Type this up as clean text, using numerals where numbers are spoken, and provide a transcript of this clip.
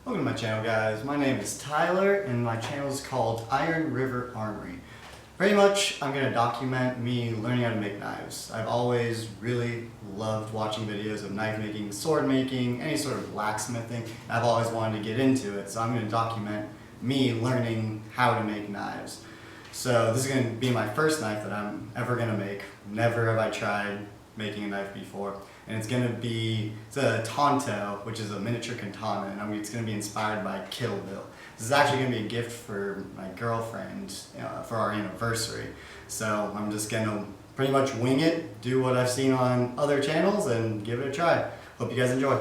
Welcome to my channel, guys. My name is Tyler and my channel is called Iron River Armory. Pretty much I'm going to document me learning how to make knives. I've always really loved watching videos of knife making, sword making, any sort of blacksmithing. I've always wanted to get into it, so I'm going to document me learning how to make knives. So this is going to be my first knife that I'm ever going to make. Never have I tried making a knife before. And it's a Tanto, which is a miniature katana, and it's going to be inspired by Kill Bill. This is actually going to be a gift for my girlfriend for our anniversary. So I'm just going to pretty much wing it, do what I've seen on other channels, and give it a try. Hope you guys enjoy.